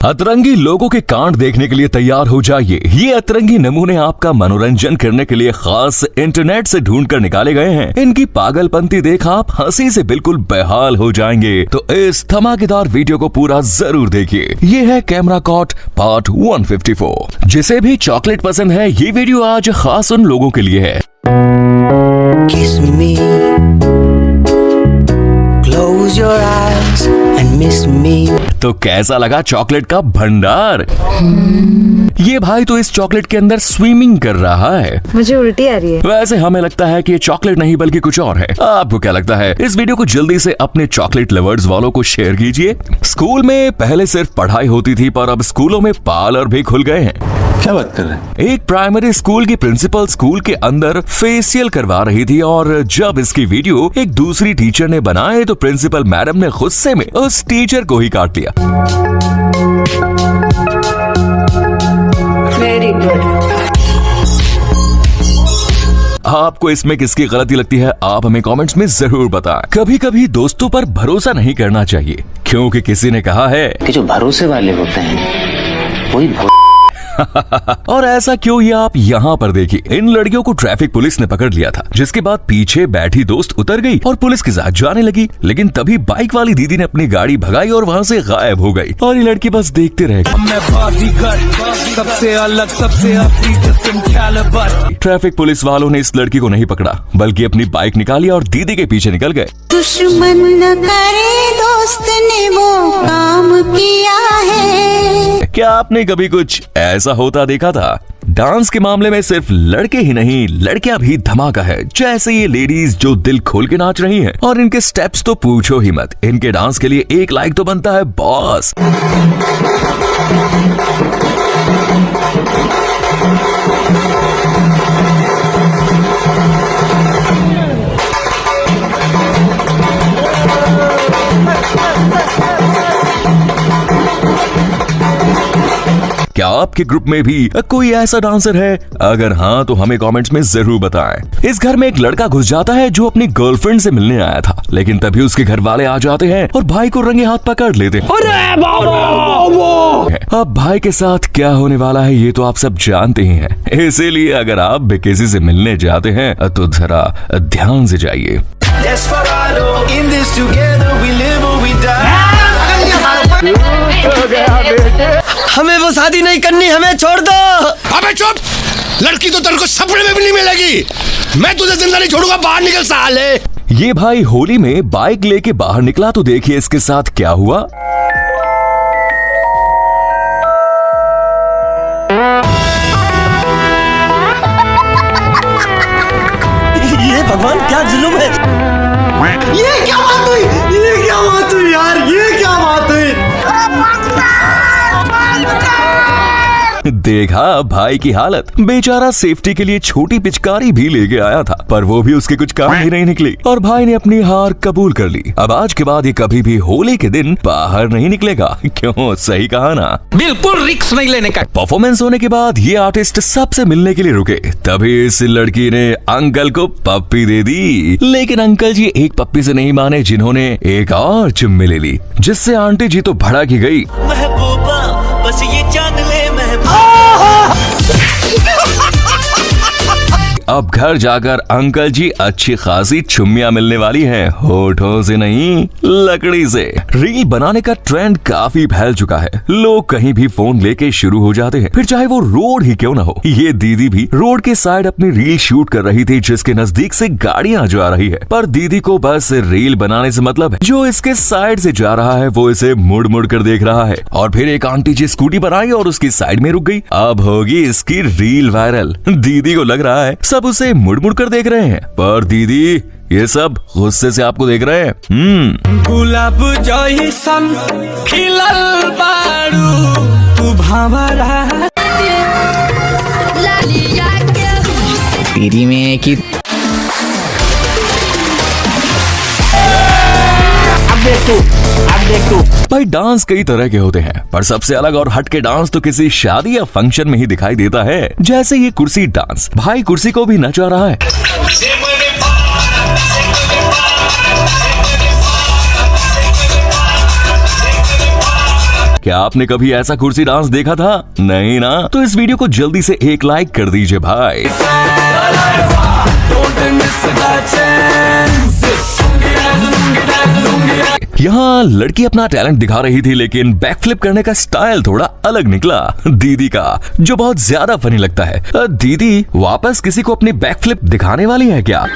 अतरंगी लोगों के कांड देखने के लिए तैयार हो जाइए। ये अतरंगी नमूने आपका मनोरंजन करने के लिए खास इंटरनेट से ढूंढ कर निकाले गए हैं। इनकी पागलपंती देख आप हंसी से बिल्कुल बेहाल हो जाएंगे। तो इस धमाकेदार वीडियो को पूरा जरूर देखिए। ये है कैमरा कॉट पार्ट 154। जिसे भी चॉकलेट पसंद है, ये वीडियो आज खास उन लोगों के लिए है। Kiss me, close your eyes and miss me. तो कैसा लगा चॉकलेट का भंडार? ये भाई तो इस चॉकलेट के अंदर स्विमिंग कर रहा है। मुझे उल्टी आ रही है। वैसे हमें लगता है कि ये चॉकलेट नहीं बल्कि कुछ और है। आपको क्या लगता है? इस वीडियो को जल्दी से अपने चॉकलेट लवर्स वालों को शेयर कीजिए। स्कूल में पहले सिर्फ पढ़ाई होती थी, पर अब स्कूलों में पार्लर भी खुल गए हैं। क्या बात कर रहे हैं? एक प्राइमरी स्कूल की प्रिंसिपल स्कूल के अंदर फेशियल करवा रही थी और जब इसकी वीडियो एक दूसरी टीचर ने बनाए तो प्रिंसिपल मैडम ने गुस्से में उस टीचर को ही काट लिया। Very good. आपको इसमें किसकी गलती लगती है? आप हमें कमेंट्स में जरूर बताएं। कभी कभी दोस्तों पर भरोसा नहीं करना चाहिए, क्योंकि किसी ने कहा है कि जो भरोसे वाले होते हैं वही और ऐसा क्यों, ये आप यहाँ पर देखिए। इन लड़कियों को ट्रैफिक पुलिस ने पकड़ लिया था, जिसके बाद पीछे बैठी दोस्त उतर गई और पुलिस के साथ जाने लगी। लेकिन तभी बाइक वाली दीदी ने अपनी गाड़ी भगाई और वहाँ से गायब हो गई और ये लड़की बस देखते रह गई। सबसे अलग सबसे ट्रैफिक पुलिस वालों ने इस लड़की को नहीं पकड़ा, बल्कि अपनी बाइक निकाली और दीदी के पीछे निकल गए। दुश्मन न करे दोस्त ने वो काम किया है। क्या आपने कभी कुछ ऐसा होता देखा था? डांस के मामले में सिर्फ लड़के ही नहीं, लड़कियां भी धमाका है। जैसे ये लेडीज जो दिल खोल के नाच रही हैं, और इनके स्टेप्स तो पूछो ही मत। इनके डांस के लिए 1 लाइक तो बनता है बॉस। क्या आपके ग्रुप में भी कोई ऐसा डांसर है? अगर हाँ तो हमें कमेंट्स में जरूर बताएं। इस घर में एक लड़का घुस जाता है जो अपनी गर्लफ्रेंड से मिलने आया था, लेकिन तभी उसके घर वाले आ जाते हैं और भाई को रंगे हाथ पकड़ लेते हैं। अब भाई के साथ क्या होने वाला है ये तो आप सब जानते ही हैं। इसीलिए अगर आप भी किसी से मिलने जाते हैं तो जरा ध्यान से जाइए। हमें वो शादी नहीं करनी, हमें छोड़ दो। अबे चुप! लड़की तो तेरे को सपने में भी नहीं मिलेगी। मैं तुझे जिंदा नहीं छोड़ूंगा। बाहर निकल साले। ये भाई होली में बाइक लेके बाहर निकला तो देखिए इसके साथ क्या हुआ। ये भगवान क्या जुल्म है। ये क्या बात हुई? ये क्या बात हुई यार? ये क्या बात हुई? देखा भाई की हालत। बेचारा सेफ्टी के लिए छोटी पिचकारी भी लेके आया था, पर वो भी उसके कुछ काम ही नहीं निकली और भाई ने अपनी हार कबूल कर ली। अब आज के बाद ये कभी भी होली के दिन बाहर नहीं निकलेगा। क्यों? सही कहा ना? बिल्कुल रिस्क नहीं लेने का। परफॉर्मेंस होने के बाद ये आर्टिस्ट सबसे मिलने के लिए रुके, तभी इस लड़की ने अंकल को पप्पी दे दी। लेकिन अंकल जी एक पप्पी से नहीं माने, जिन्होंने एक और चुम्मी ले ली, जिससे आंटी जी तो भड़क ही गई। महबूबा बस ये जान ले महबूबा। अब घर जाकर अंकल जी अच्छी खासी चुम्मियां मिलने वाली हैं, होठों से नहीं लकड़ी से। रील बनाने का ट्रेंड काफी फैल चुका है। लोग कहीं भी फोन लेके शुरू हो जाते हैं, फिर चाहे वो रोड ही क्यों ना हो। ये दीदी भी रोड के साइड अपनी रील शूट कर रही थी, जिसके नजदीक से गाड़ियां जा रही है, पर दीदी को बस रील बनाने से मतलब है। जो इसके साइड से जा रहा है वो इसे मुड़ मुड़ कर देख रहा है। और फिर एक आंटी जी स्कूटी पर आई और उसकी साइड में रुक गई। अब होगी इसकी रील वायरल। दीदी को लग रहा है सब उसे मुड़ मुड़ कर देख रहे हैं, पर दीदी ये सब गुस्से से आपको देख रहे हैं। गुलाब जइसन खिलल बारू तू भंवरा तेरी में की। अब देख तू भाई डांस कई तरह के होते हैं, पर सबसे अलग और हटके डांस तो किसी शादी या फंक्शन में ही दिखाई देता है। जैसे ये कुर्सी डांस। भाई कुर्सी को भी नचा रहा है। क्या आपने कभी ऐसा कुर्सी डांस देखा था? नहीं ना? तो इस वीडियो को जल्दी से एक लाइक कर दीजिए भाई। यहाँ लड़की अपना टैलेंट दिखा रही थी, लेकिन बैकफ्लिप करने का स्टाइल थोड़ा अलग निकला दीदी का, जो बहुत ज्यादा फनी लगता है। दीदी वापस किसी को अपनी बैकफ्लिप दिखाने वाली है क्या?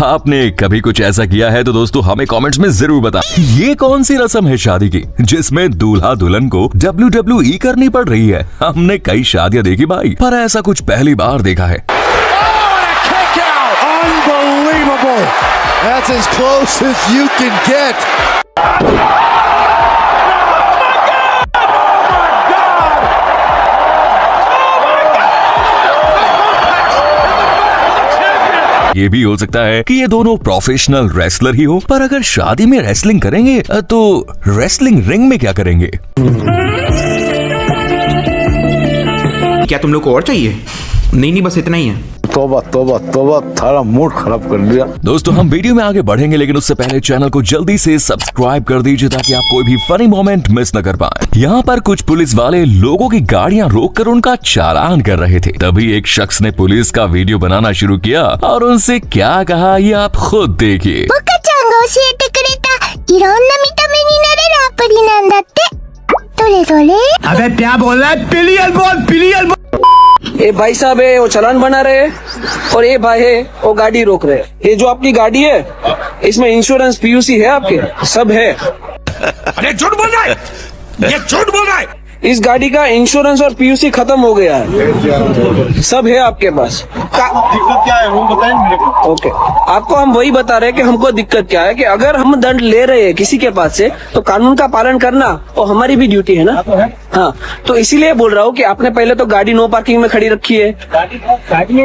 आपने कभी कुछ ऐसा किया है तो दोस्तों हमें कमेंट्स में जरूर बताएं। ये कौन सी रस्म है शादी की जिसमें दूल्हा दुल्हन को WWE करनी पड़ रही है? हमने कई शादियां देखी भाई, पर ऐसा कुछ पहली बार देखा है। Unbelievable. That's as close as you can get. ये भी हो सकता है कि ये दोनों प्रोफेशनल रेसलर ही हो, पर अगर शादी में रेसलिंग करेंगे तो रेसलिंग रिंग में क्या करेंगे? क्या तुम लोग को और चाहिए? नहीं, बस इतना ही है। तोबा तोबा तोबा, थारा मूड खराब कर दिया। दोस्तों हम वीडियो में आगे बढ़ेंगे, लेकिन उससे पहले चैनल को जल्दी से सब्सक्राइब कर दीजिए ताकि आप कोई भी फनी मोमेंट मिस न कर पाए। यहाँ पर कुछ पुलिस वाले लोगों की गाड़ियाँ रोककर उनका चालान कर रहे थे। तभी एक शख्स ने पुलिस का वीडियो बनाना शुरू किया और उनसे क्या कहा ये आप खुद देखिए। अबे क्या बोल रहा है? पिलियल बोल। ये भाई साहब है वो चालान बना रहे हैं और ये भाई है वो गाड़ी रोक रहे हैं। ये जो आपकी गाड़ी है इसमें इंश्योरेंस पीयूसी है आपके? सब है। अरे झूठ बोल रहा है, ये झूठ बोल रहा है। इस गाड़ी का इंश्योरेंस और पीयूसी खत्म हो गया है, सब है आपके पास। दिक्कत क्या है वो बताएं मेरे को। ओके, आपको हम वही बता रहे हैं कि हमको दिक्कत क्या है कि अगर हम दंड ले रहे हैं किसी के पास से तो कानून का पालन करना वो हमारी भी ड्यूटी है ना। हाँ, तो इसीलिए बोल रहा हूँ कि आपने पहले तो गाड़ी नो पार्किंग में खड़ी रखी है,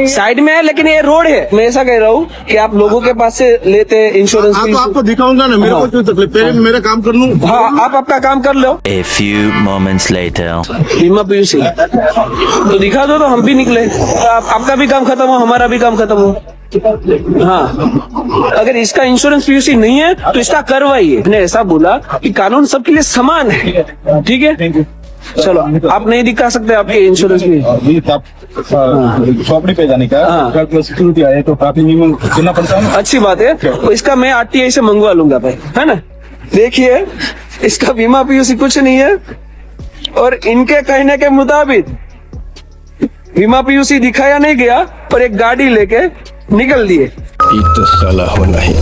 साइड में है, लेकिन ये रोड है। मैं ऐसा कह रहा हूँ कि आप लोगों के पास से लेते हैं इंश्योरेंस। आपको दिखाऊंगा ना, मेरे को क्यों तकलीफ? पहले मेरा काम कर लूँ। हाँ, आप आपका काम कर लो। A few moments later. बीमा पीयूसी तो दिखा दो तो हम भी निकले, आपका भी काम खत्म हो, हमारा भी काम खत्म हो। हाँ, अगर इसका इंश्योरेंस पीयूसी नहीं है तो इसका करवाइए। मैंने ऐसा बोला कि कानून सबके लिए समान है, ठीक है? चलो, आप नहीं दिखा सकते आपके इंश्योरेंस भी। प्रॉपर्टी पे जाने का सिक्योरिटी आए तो काफी मिनिमम देना पड़ता है। अच्छी बात है, तो इसका मैं RTI से मंगवा लूंगा भाई, है ना? देखिए, इसका बीमा पीयूसी कुछ नहीं है और इनके कहने के मुताबिक बीमा पीयूसी दिखाया नहीं गया पर एक गाड़ी लेके निकल दिए। तो साला होना ही।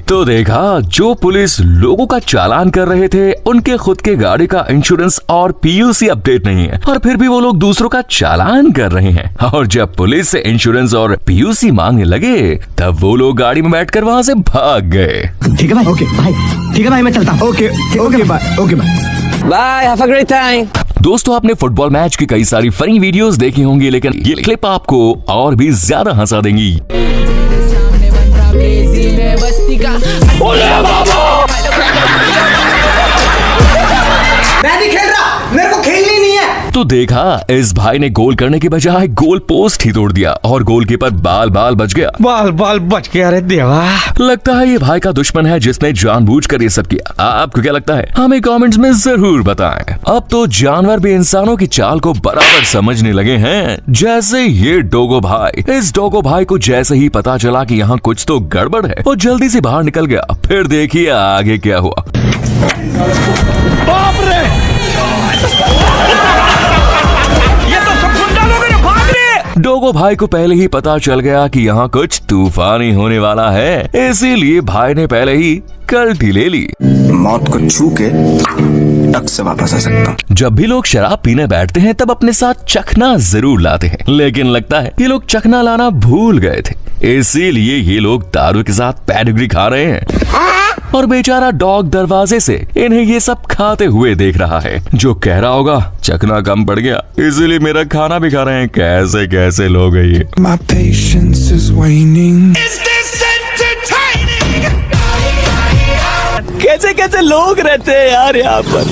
तो देखा, जो पुलिस लोगों का चालान कर रहे थे उनके खुद के गाड़ी का इंश्योरेंस और पीयूसी अपडेट नहीं है, और फिर भी वो लोग दूसरों का चालान कर रहे हैं। और जब पुलिस से इंश्योरेंस और पीयूसी मांगने लगे तब वो लोग गाड़ी में बैठकर वहाँ से भाग गए। ठीक है भाई, ओके भाई, ठीक है भाई, मैं चलता हूँ। Okay bye, okay bye. Bye, have a great time. दोस्तों आपने फुटबॉल मैच की कई सारी फनी वीडियोस देखी होंगी, लेकिन ये क्लिप आपको और भी ज्यादा हंसा देंगी। मैं नहीं खेल रहा, मेरे को खेलनी नहीं है। तो देखा, इस भाई ने गोल करने के बजाय गोल पोस्ट ही तोड़ दिया और गोलकीपर बाल बच गया। बाल बच गया। अरे देवा, लगता है ये भाई का दुश्मन है जिसने जानबूझकर ये सब किया। आपको क्या लगता है? हमें कमेंट्स में जरूर बताएं। अब तो जानवर भी इंसानों की चाल को बराबर समझने लगे हैं, जैसे ये डोगो भाई। इस डोगो भाई को जैसे ही पता चला कि यहाँ कुछ तो गड़बड़ है, वो जल्दी से बाहर निकल गया। फिर देखिए आगे क्या हुआ। बाप रे, ये तो सब गुंडा लोग हैं, भाग रहे। डोगो भाई को पहले ही पता चल गया कि यहाँ कुछ तूफानी होने वाला है, इसीलिए भाई ने पहले ही कल्टी ले ली। मौत को छू के टक से वापस आ सकता। जब भी लोग शराब पीने बैठते हैं तब अपने साथ चखना जरूर लाते हैं, लेकिन लगता है ये लोग चखना लाना भूल गए थे, इसीलिए ये लोग दारू के साथ पेडिग्री खा रहे हैं। और बेचारा डॉग दरवाजे से इन्हें ये सब खाते हुए देख रहा है, जो कह रहा होगा चखना कम पड़ गया इसीलिए मेरा खाना भी खा रहे हैं। कैसे कैसे लोग हैं ये। My patience is waning. Is this entertaining? कैसे कैसे लोग रहते हैं यार यहाँ पर।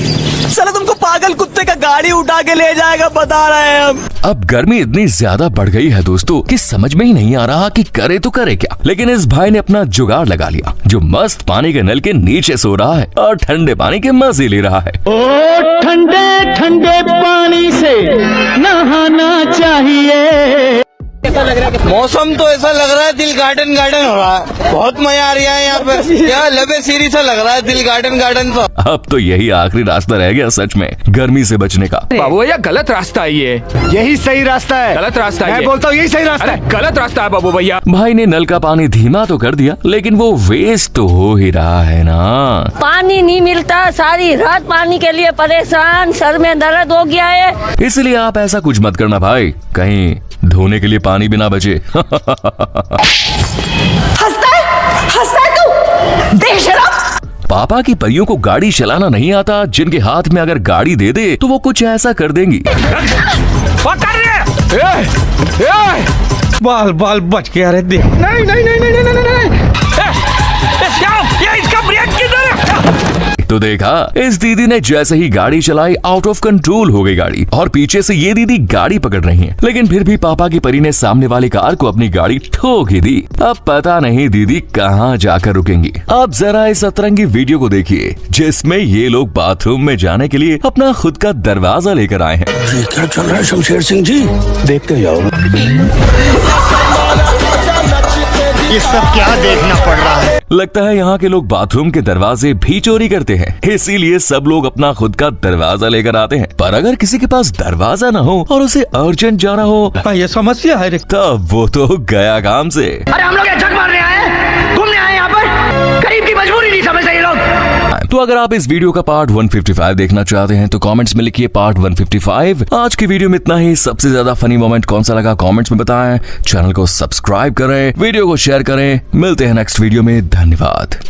साला तुमको पागल कुत्ते का गाड़ी उठा के ले जाएगा बता रहे हैं हम। अब गर्मी इतनी ज्यादा बढ़ गई है दोस्तों कि समझ में ही नहीं आ रहा कि करे तो करे क्या। लेकिन इस भाई ने अपना जुगाड़ लगा लिया, जो मस्त पानी के नल के नीचे सो रहा है और ठंडे पानी के मजे ले रहा है। ठंडे ठंडे पानी से नहाना चाहिए। मौसम तो ऐसा लग रहा है दिल गार्डन गार्डन हो रहा है। बहुत मजा आ रहा है यहाँ पे, क्या लबे सीरी सा लग रहा है दिल गार्डन गार्डन तो। अब तो यही आखिरी रास्ता रह गया सच में गर्मी से बचने का। बाबू भैया गलत रास्ता है ये। यही सही रास्ता है। गलत रास्ता है मैं ये। बोलता हूँ यही सही रास्ता है। गलत रास्ता है बाबू भैया। भाई ने नल का पानी धीमा तो कर दिया, लेकिन वो वेस्ट तो हो ही रहा है ना। पानी नहीं मिलता, सारी रात पानी के लिए परेशान, सर में दर्द हो गया है। इसलिए आप ऐसा कुछ मत करना भाई, कहीं धोने के लिए पानी भी ना बचे। हंसता है तू बेशरम। पापा की परियों को गाड़ी चलाना नहीं आता, जिनके हाथ में अगर गाड़ी दे दे तो वो कुछ ऐसा कर देंगी। बाल बाल बच के आ रहे थे। नहीं नहीं नहीं नहीं नहीं नहीं ये इसका ब्रेक किधर है? तो देखा, इस दीदी ने जैसे ही गाड़ी चलाई आउट ऑफ कंट्रोल हो गई गाड़ी, और पीछे से ये दीदी गाड़ी पकड़ रही है, लेकिन फिर भी पापा की परी ने सामने वाली कार को अपनी गाड़ी ठोक ही दी। अब पता नहीं दीदी कहाँ जाकर रुकेंगी। अब जरा इस अतरंगी वीडियो को देखिए, जिसमें ये लोग बाथरूम में जाने के लिए अपना खुद का दरवाजा लेकर आए हैं। ये क्या चल रहा है शमशेर सिंह जी? देखते जाओ। ये सब क्या देखना पड़ रहा है? लगता है यहाँ के लोग बाथरूम के दरवाजे भी चोरी करते हैं, इसीलिए सब लोग अपना खुद का दरवाजा लेकर आते हैं। पर अगर किसी के पास दरवाजा ना हो और उसे अर्जेंट जाना हो, ये समस्या है। तब वो तो गया काम से। अरे हम लोग क्या झक मारने आए हैं? घूमने आए यहाँ पर? गरीब की मजबूरी नहीं समझते ये लोग। तो अगर आप इस वीडियो का पार्ट 155 देखना चाहते हैं तो कमेंट्स में लिखिए पार्ट 155। आज की वीडियो में इतना ही। सबसे ज्यादा फनी मोमेंट कौन सा लगा कमेंट्स में बताएं। चैनल को सब्सक्राइब करें, वीडियो को शेयर करें। मिलते हैं नेक्स्ट वीडियो में। धन्यवाद।